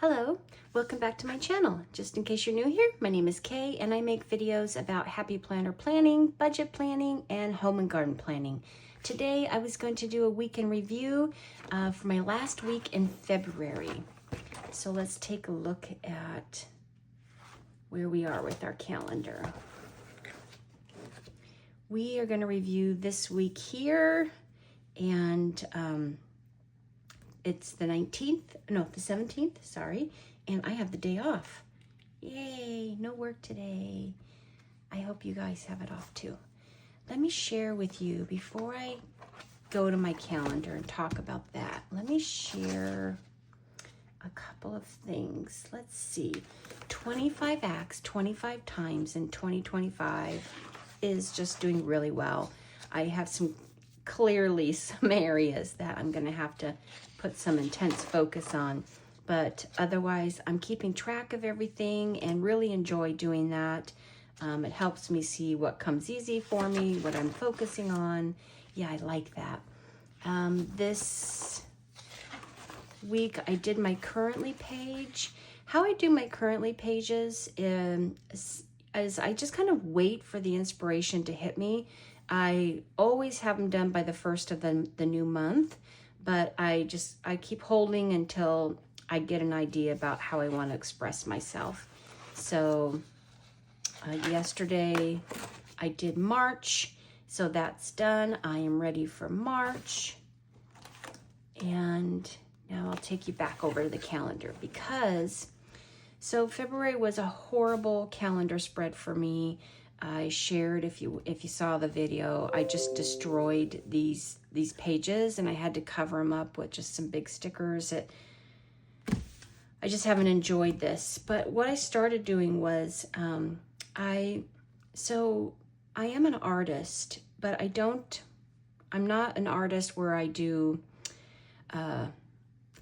Hello, welcome back to my channel. Just in case you're new here, my name is Kay and I make videos about happy planner planning, budget planning, and home and garden planning. Today I was going to do a week in review for my last week in February. So let's take a look at where we are with our calendar. We are going to review this week here, and it's the 17th, sorry, and I have the day off. Yay, no work today. I hope you guys have it off too. Let me share with you, before I go to my calendar and talk about that, let me share a couple of things. Let's see, 25 acts, 25 times in 2025 is just doing really well. I have clearly some areas that I'm gonna have to put some intense focus on, but otherwise I'm keeping track of everything and really enjoy doing that. It helps me see what comes easy for me, what I'm focusing on. Yeah, I like that. This week I did my currently page. How I do my currently pages is I just kind of wait for the inspiration to hit me. I always have them done by the first of the new month, but I keep holding until I get an idea about how I want to express myself. So yesterday I did March, so that's done. I am ready for March. And now I'll take you back over to the calendar so February was a horrible calendar spread for me. I shared, if you saw the video, I just destroyed these pages and I had to cover them up with just some big stickers. I just haven't enjoyed this. But what I started doing was, I am an artist, but I'm not an artist where I do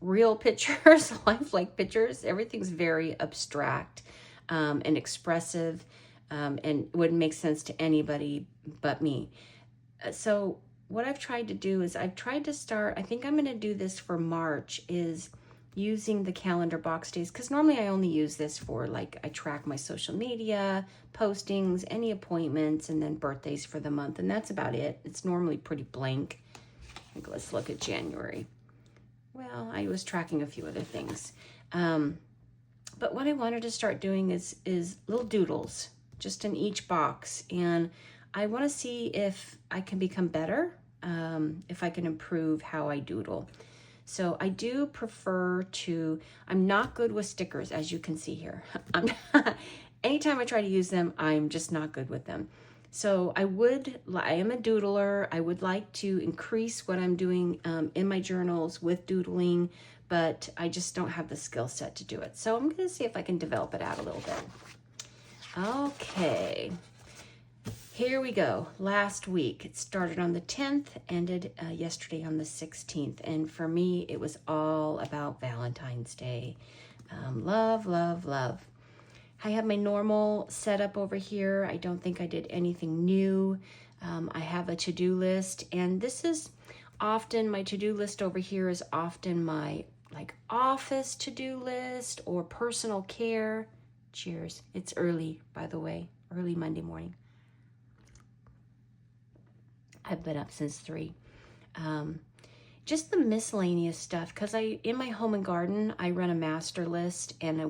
real pictures, lifelike pictures. Everything's very abstract and expressive. And wouldn't make sense to anybody but me. So what I've tried to do is I think I'm going to do this for March, is using the calendar box days, because normally I only use this for, like, I track my social media, postings, any appointments, and then birthdays for the month, and that's about it. It's normally pretty blank. Let's look at January. Well, I was tracking a few other things. But what I wanted to start doing is little doodles, just in each box, and I want to see if I can become better, if I can improve how I doodle. So I do prefer I'm not good with stickers, as you can see here. Anytime I try to use them, I'm just not good with them. So I am a doodler. I would like to increase what I'm doing in my journals with doodling, but I just don't have the skill set to do it. So I'm going to see if I can develop it out a little bit. Okay, here we go. Last week, it started on the 10th, ended yesterday on the 16th. And for me, it was all about Valentine's Day. Love, love, love. I have my normal setup over here. I don't think I did anything new. I have a to-do list, and this is often, my to-do list over here is often my office to-do list or personal care. Cheers. It's early, by the way, early Monday morning. I've been up since 3. Just the miscellaneous stuff, because in my home and garden, I run a master list and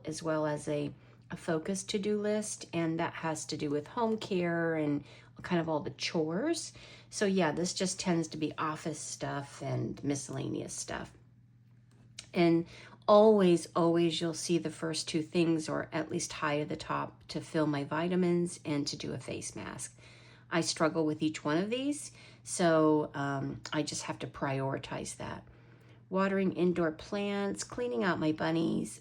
as well as a focus to-do list, and that has to do with home care and kind of all the chores. So yeah, this just tends to be office stuff and miscellaneous stuff. And always you'll see the first 2 things, or at least high at the top, to fill my vitamins and to do a face mask. I struggle with each one of these, so I just have to prioritize that. Watering indoor plants, cleaning out my bunnies,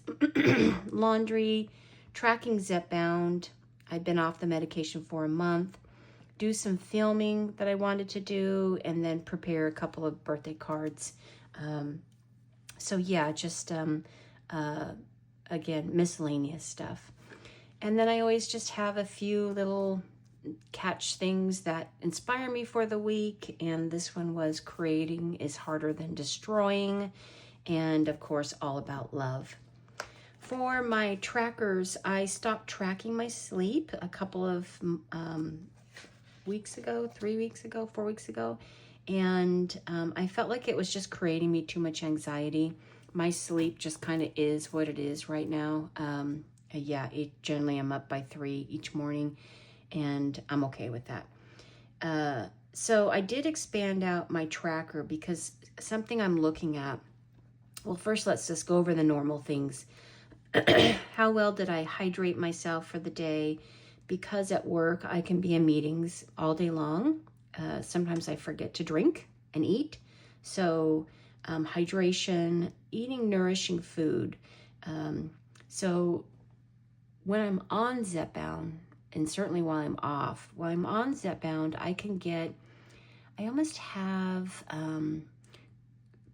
laundry, tracking Zipbound. I've been off the medication for a month. Do some filming that I wanted to do, and then prepare a couple of birthday cards. So yeah, just, again, miscellaneous stuff. And then I always just have a few little catch things that inspire me for the week. And this one was creating is harder than destroying. And of course, all about love. For my trackers, I stopped tracking my sleep a couple of weeks ago, 3 weeks ago, 4 weeks ago. And I felt like it was just creating me too much anxiety. My sleep just kind of is what it is right now. Yeah, generally I'm up by 3 each morning, and I'm okay with that. So I did expand out my tracker because something I'm looking at, well, first let's just go over the normal things. How well did I hydrate myself for the day? Because at work I can be in meetings all day long. Sometimes I forget to drink and eat. So hydration, eating nourishing food. So when I'm on Zepbound, and certainly while I'm off, while I'm on Zepbound, I almost have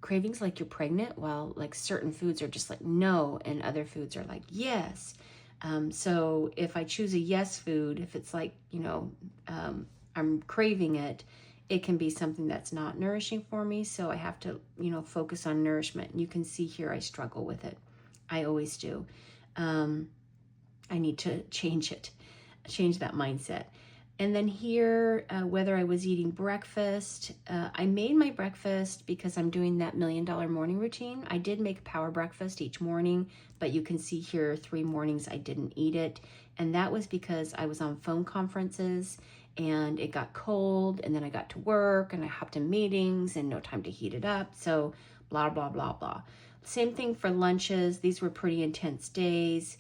cravings like you're pregnant, while like certain foods are just like no, and other foods are like yes. So if I choose a yes food, if it's like, I'm craving it, it can be something that's not nourishing for me. So I have to, focus on nourishment. You can see here I struggle with it. I always do. I need to change that mindset. And then here, whether I was eating breakfast, I made my breakfast because I'm doing that $1 million morning routine. I did make a power breakfast each morning, but you can see here 3 mornings I didn't eat it. And that was because I was on phone conferences and it got cold, and then I got to work and I hopped in meetings and no time to heat it up. So blah, blah, blah, blah. Same thing for lunches. These were pretty intense days.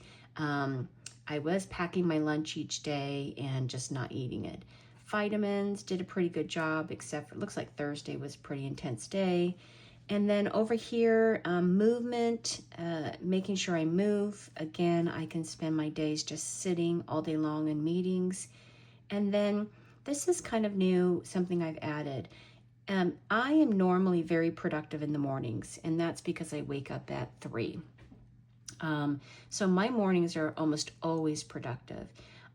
I was packing my lunch each day and just not eating it. Vitamins, did a pretty good job, except for, it looks like Thursday was a pretty intense day. And then over here, movement, making sure I move. Again, I can spend my days just sitting all day long in meetings. And then this is kind of new, something I've added. I am normally very productive in the mornings, and that's because I wake up at 3. So my mornings are almost always productive.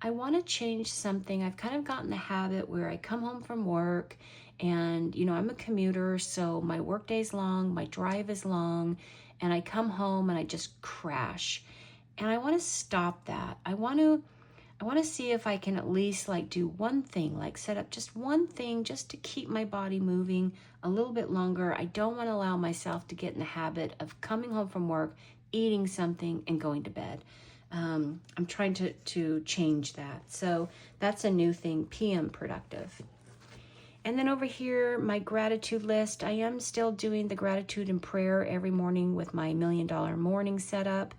I want to change something. I've kind of gotten the habit where I come home from work and, I'm a commuter, so my work day's long, my drive is long, and I come home and I just crash. And I want to stop that. I want to see if I can at least do one thing, set up just one thing just to keep my body moving a little bit longer. I don't want to allow myself to get in the habit of coming home from work, eating something, and going to bed. I'm trying to change that. So that's a new thing, PM productive. And then over here, my gratitude list. I am still doing the gratitude and prayer every morning with my $1 million morning setup.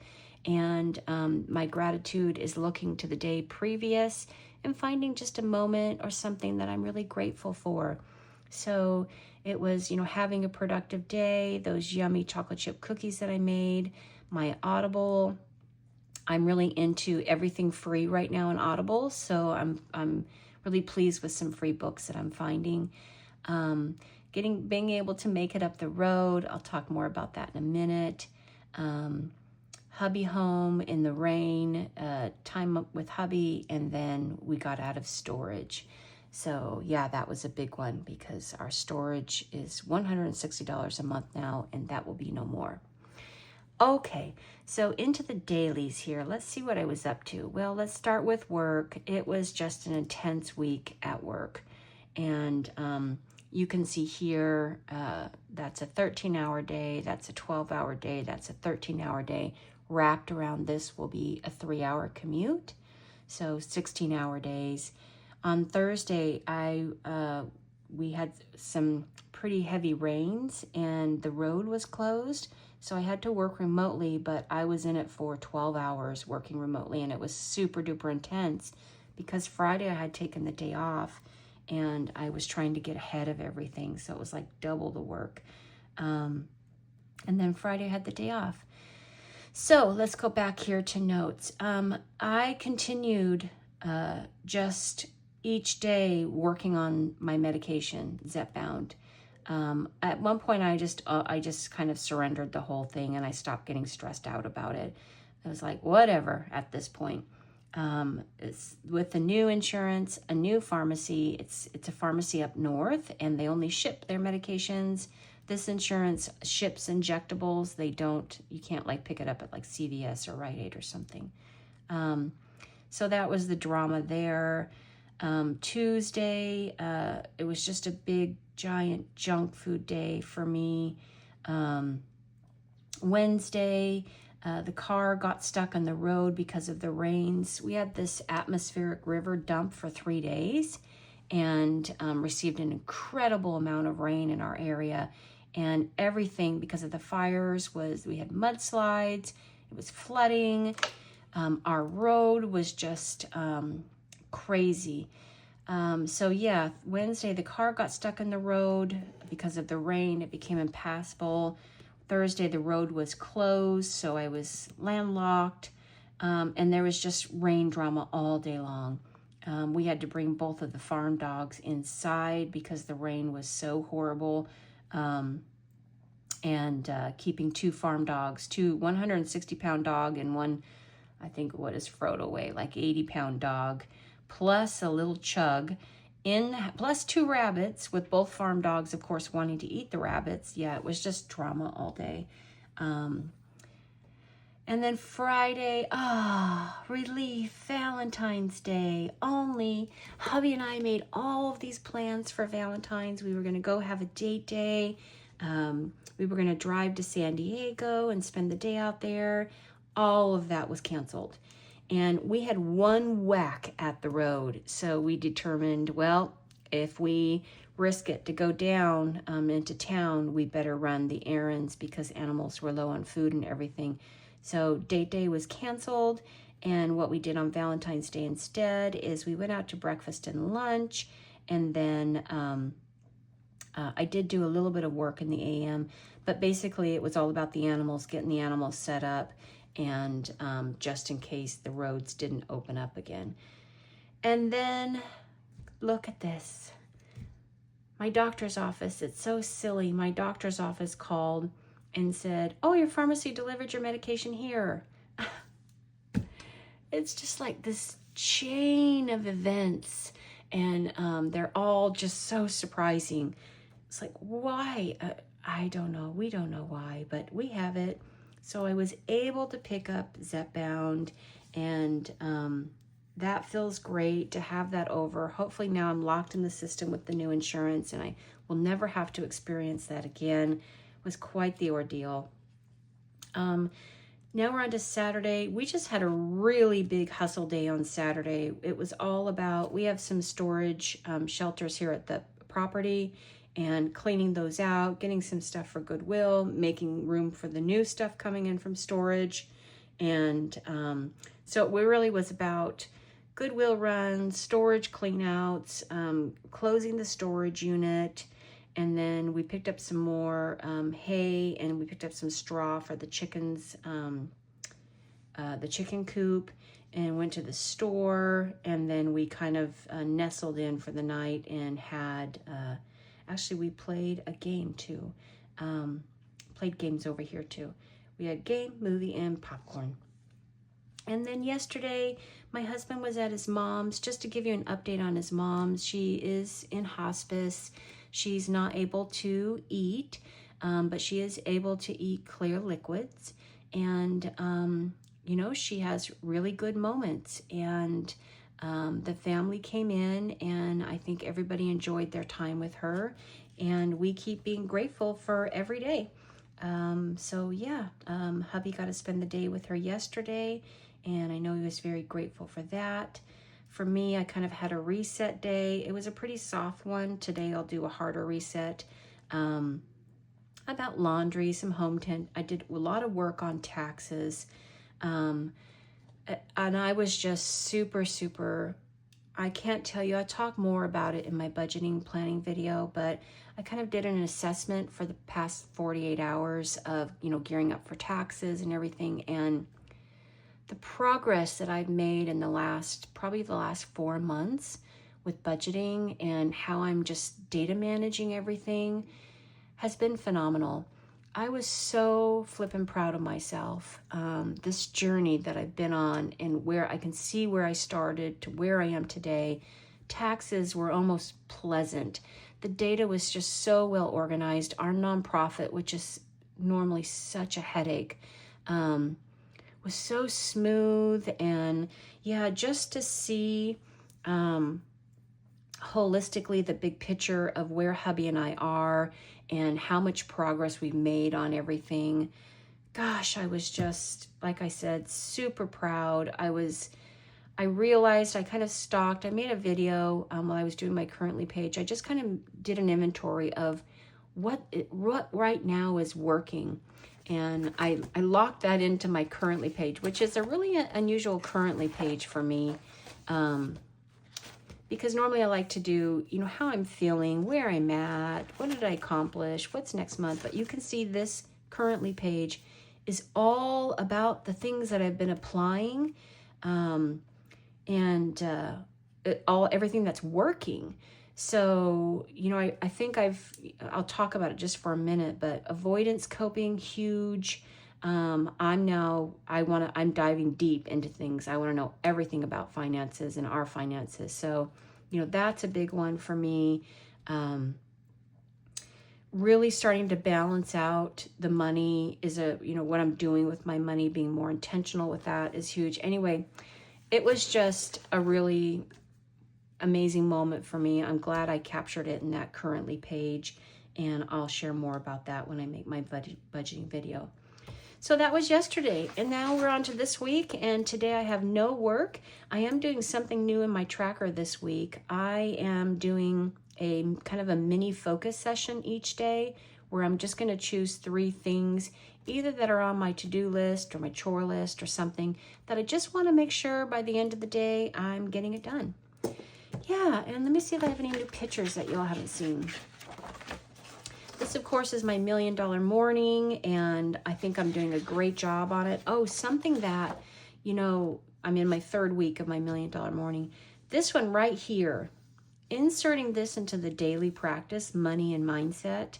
And my gratitude is looking to the day previous and finding just a moment or something that I'm really grateful for. So it was, having a productive day, those yummy chocolate chip cookies that I made, my Audible. I'm really into everything free right now in Audible, so I'm really pleased with some free books that I'm finding. Being able to make it up the road. I'll talk more about that in a minute. Hubby home in the rain, time up with hubby, and then we got out of storage. So yeah, that was a big one because our storage is $160 a month now, and that will be no more. Okay, so into the dailies here. Let's see what I was up to. Well, let's start with work. It was just an intense week at work. And you can see here, that's a 13-hour day, that's a 12-hour day, that's a 13-hour day. Wrapped around this will be a 3-hour commute, so 16-hour days. On Thursday, we had some pretty heavy rains and the road was closed, so I had to work remotely, but I was in it for 12 hours working remotely, and it was super duper intense because Friday I had taken the day off and I was trying to get ahead of everything, so it was like double the work. And then Friday I had the day off. So let's go back here to notes. I continued just each day working on my medication, Zepbound. At one point, I just kind of surrendered the whole thing, and I stopped getting stressed out about it. I was like, whatever at this point. It's with the new insurance, a new pharmacy. It's a pharmacy up north, and they only ship their medications This insurance ships injectables. They don't, you can't like pick it up at like CVS or Rite Aid or something. So that was the drama there. Tuesday, it was just a big, giant junk food day for me. Wednesday, the car got stuck on the road because of the rains. We had this atmospheric river dump for 3 days and received an incredible amount of rain in our area. And everything, because of the fires, we had mudslides, it was flooding. Our road was just crazy. So yeah, Wednesday, the car got stuck in the road because of the rain. It became impassable. Thursday, the road was closed, so I was landlocked. And there was just rain drama all day long. We had to bring both of the farm dogs inside because the rain was so horrible. And keeping 2 farm dogs, 2 160-pound dog and one, I think, what is Frodo weigh, like 80-pound dog, plus a little chug, plus 2 rabbits, with both farm dogs, of course, wanting to eat the rabbits. Yeah, it was just drama all day. And then Friday, relief, Valentine's Day. Only hubby and I made all of these plans for Valentine's. We were going to go have a date day. We were going to drive to San Diego and spend the day out there. All of that was canceled. And we had one whack at the road. So we determined, well, if we risk it to go down into town, we better run the errands because animals were low on food and everything. So date day was canceled. And what we did on Valentine's Day instead is we went out to breakfast and lunch. And then I did do a little bit of work in the AM. But basically it was all about the animals, getting the animals set up. And just in case the roads didn't open up again. And then, look at this. My doctor's office, it's so silly. My doctor's office called and said, oh, your pharmacy delivered your medication here. It's just like this chain of events. And they're all just so surprising. It's like, why? I don't know. We don't know why, but we have it. So I was able to pick up Zepbound, and that feels great to have that over. Hopefully now I'm locked in the system with the new insurance, and I will never have to experience that again. It was quite the ordeal. Now we're on to Saturday. We just had a really big hustle day on Saturday. It was all about, we have some storage shelters here at the property, and cleaning those out, getting some stuff for Goodwill, making room for the new stuff coming in from storage. And so it really was about Goodwill runs, storage cleanouts, closing the storage unit, and then we picked up some more hay, and we picked up some straw for the chickens, the chicken coop, and went to the store, and then we kind of nestled in for the night and had... Actually, we played a game too. Played games over here too. We had game, movie, and popcorn. And then yesterday, my husband was at his mom's. Just to give you an update on his mom's, she is in hospice. She's not able to eat, but she is able to eat clear liquids. And, you know, she has really good moments. And the family came in, and I think everybody enjoyed their time with her, and we keep being grateful for every day. So yeah, hubby got to spend the day with her yesterday, and I know he was very grateful for that. For me, I kind of had a reset day. It was a pretty soft one. Today I'll do a harder reset about laundry, some home tent. I did a lot of work on taxes. And I was just super, I can't tell you, I talk more about it in my budgeting planning video, but I kind of did an assessment for the past 48 hours of, you know, gearing up for taxes and everything. And the progress that I've made in probably the last 4 months with budgeting and how I'm just data managing everything has been phenomenal. I was so flippin' proud of myself. This journey that I've been on, and where I can see where I started to where I am today. Taxes were almost pleasant. The data was just so well organized. Our nonprofit, which is normally such a headache, was so smooth. And yeah, just to see holistically the big picture of where hubby and I are and how much progress we've made on everything. Gosh, I was just, like I said, super proud. I realized I kind of stalked. I made a video while I was doing my currently page. I just kind of did an inventory of what right now is working. And I locked that into my currently page, which is a really unusual currently page for me. Because normally I like to do, how I'm feeling, where I'm at, what did I accomplish, what's next month. But you can see this currently page is all about the things that I've been applying, everything that's working. So, I think I'll talk about it just for a minute, but avoidance coping, huge. I'm diving deep into things. I want to know everything about finances and our finances. So, that's a big one for me. Really starting to balance out the money is what I'm doing with my money, being more intentional with that is huge. Anyway, it was just a really amazing moment for me. I'm glad I captured it in that currently page, and I'll share more about that when I make my budgeting video. So that was yesterday, and now we're on to this week, and today I have no work. I am doing something new in my tracker this week. I am doing a kind of a mini focus session each day where I'm just going to choose 3 things, either that are on my to-do list or my chore list or something that I just want to make sure by the end of the day I'm getting it done. Yeah, and let me see if I have any new pictures that y'all haven't seen. This, of course, is my $1 Million Morning, and I think I'm doing a great job on it. Oh, something that, I'm in my 3rd week of my $1 Million Morning. This one right here, inserting this into the daily practice, money and mindset,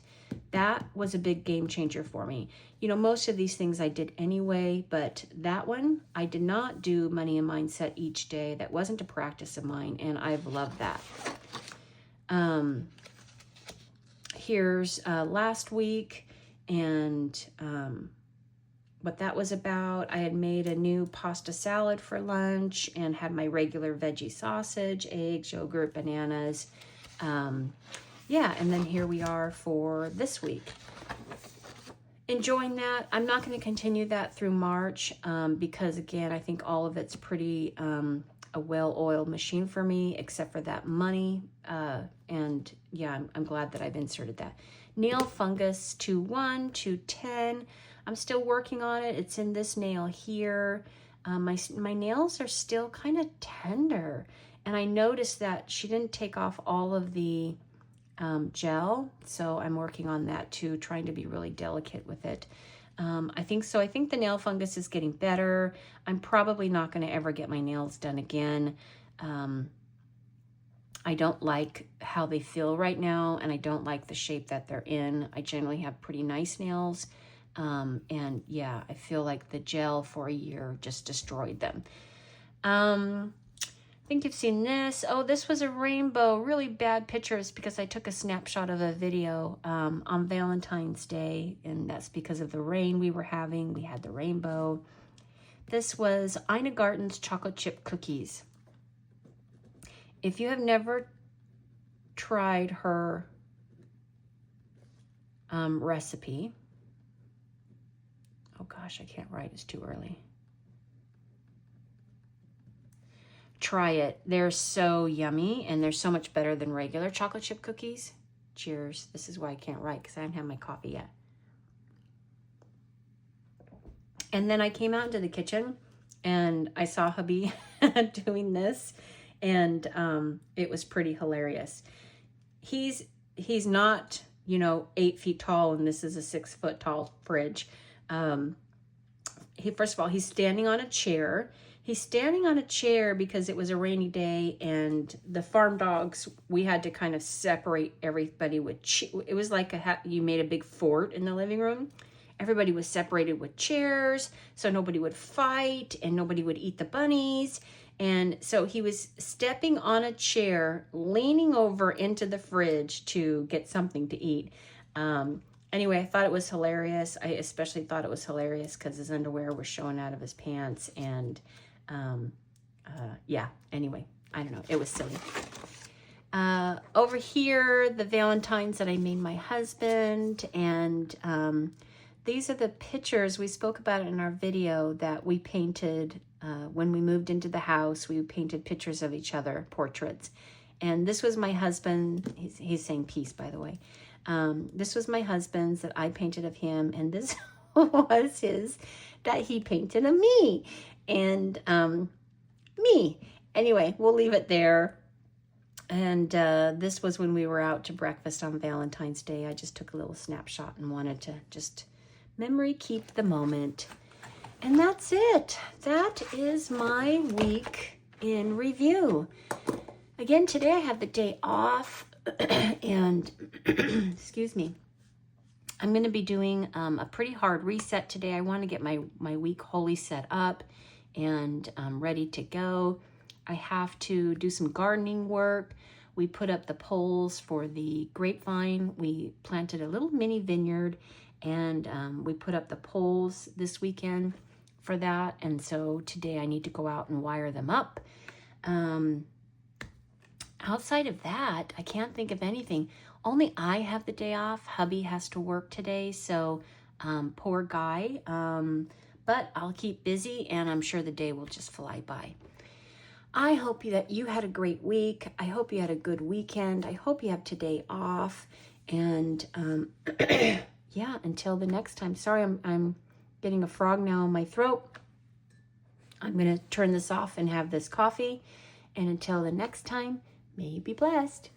that was a big game changer for me. Most of these things I did anyway, but that one, I did not do money and mindset each day. That wasn't a practice of mine, and I've loved that. Here's last week and what that was about. I had made a new pasta salad for lunch and had my regular veggie sausage, eggs, yogurt, bananas. And then here we are for this week. Enjoying that. I'm not going to continue that through March because, again, I think all of it's pretty a well-oiled machine for me, except for that money. I'm glad that I've inserted that. Nail fungus 2-1, 2-10. I'm still working on it. It's in this nail here. My nails are still kind of tender. And I noticed that she didn't take off all of the gel. So I'm working on that too, trying to be really delicate with it. I think the nail fungus is getting better. I'm probably not going to ever get my nails done again. I don't like how they feel right now, and I don't like the shape that they're in. I generally have pretty nice nails. I feel like the gel for a year just destroyed them. I think you've seen this. Oh, this was a rainbow. Really bad pictures because I took a snapshot of a video on Valentine's Day, and that's because of the rain we were having. We had the rainbow. This was Ina Garten's chocolate chip cookies. If you have never tried her recipe, oh gosh, I can't write, it's too early. Try it. They're so yummy, and they're so much better than regular chocolate chip cookies. Cheers. This is why I can't write, because I haven't had my coffee yet. And then I came out into the kitchen, and I saw hubby doing this, and it was pretty hilarious. He's not, 8 feet tall, and this is a 6 foot tall fridge. First of all, he's standing on a chair. He's standing on a chair because it was a rainy day, and the farm dogs, we had to kind of separate everybody with, it was like you made a big fort in the living room, everybody was separated with chairs, so nobody would fight and nobody would eat the bunnies. And so he was stepping on a chair, leaning over into the fridge to get something to eat. Anyway, I thought it was hilarious. I especially thought it was hilarious because his underwear was showing out of his pants. And yeah, anyway, I don't know. It was silly. Over here, the Valentines that I made my husband. And these are the pictures. We spoke about it in our video that we painted when we moved into the house. We painted pictures of each other, portraits. And this was my husband. He's saying peace, by the way. This was my husband's that I painted of him. And this was his that he painted of me. And me. Anyway, we'll leave it there. And this was when we were out to breakfast on Valentine's Day. I just took a little snapshot and wanted to just memory keep the moment. And that's it. That is my week in review. Again, today I have the day off. And, excuse me, I'm going to be doing a pretty hard reset today. I want to get my week wholly set up and ready to go. I have to do some gardening work. We put up the poles for the grapevine. We planted a little mini vineyard, and we put up the poles this weekend for that. And so today I need to go out and wire them up. Outside of that, I can't think of anything. Only I have the day off. Hubby has to work today, so poor guy. But I'll keep busy, and I'm sure the day will just fly by. I hope that you had a great week. I hope you had a good weekend. I hope you have today off. And yeah, until the next time. Sorry, I'm getting a frog now in my throat. I'm going to turn this off and have this coffee. And until the next time, may you be blessed.